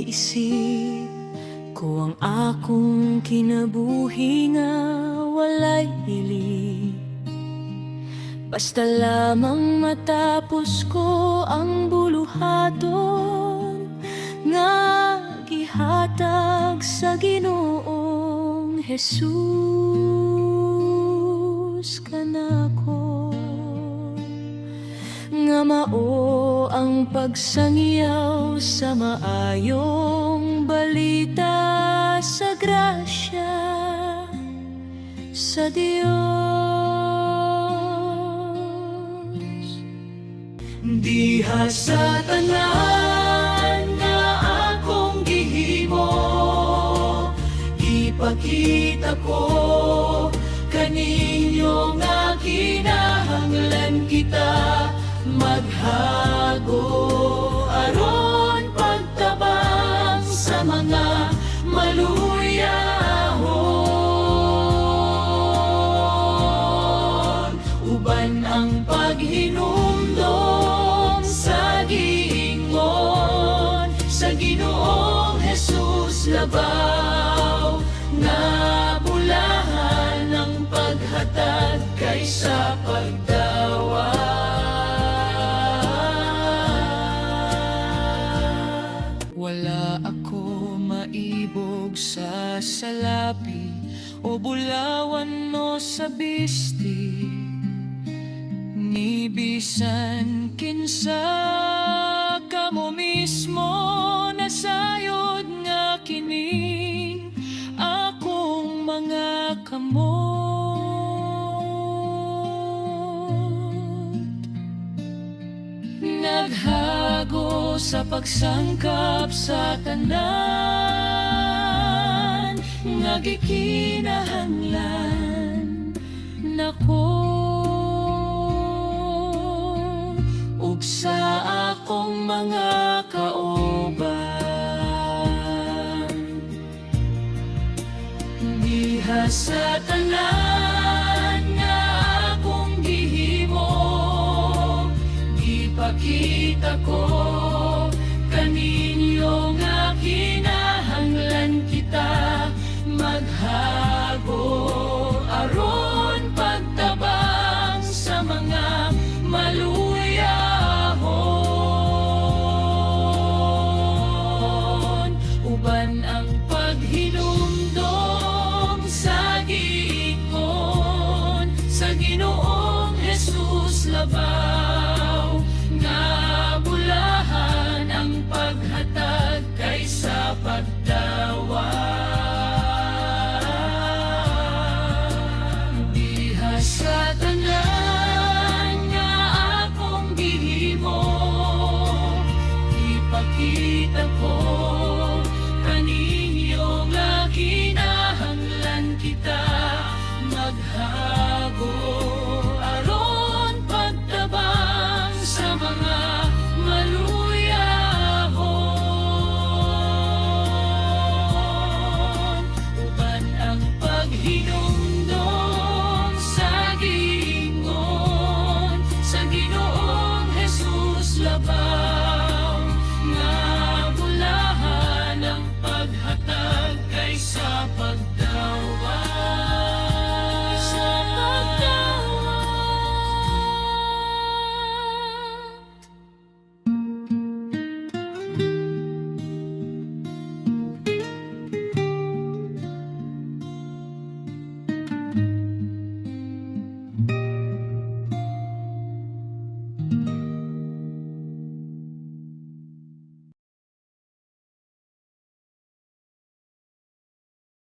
Iisip ko ang akong kinabuhi nga walay hili. Basta lamang matapos ko ang buluhaton nga gihatag sa Ginoong Jesus kanako. Nga mao ang pagsangyaw sa maayong balita sa grasya sa Dios. Diha sa tanan nga akong gihimo, ipakita ko kaninyo nga kinahanglan kita maghago aron pagtabang sa mga maluyahon, uban ang paghinumdom sa giingon sa Ginoong Jesus labaw, nga bulahan ang paghatag kaysa pagdawa. Wala ako maibog sa salapi o bulawan no sa bisti, ni bisan kinsa kamo mismo nasayod nga kining akong mga kamot. Naghago sa pagsangkap sa tanan nga gikinahanglan nako, ug sa akong mga kauban. Diha sa tanan nga akong gihimo, ipakita ko kaninyo nga kinahanglan kita maghago aron pagtabang sa mga maluyahon, uban ang paghinumdom sa giingon sa Ginoong Jesus labaw, nga bulahan ang paghatag kaysa pagdawa. Diha sa tanan nga akong gihimo, ipakita ko kaninyo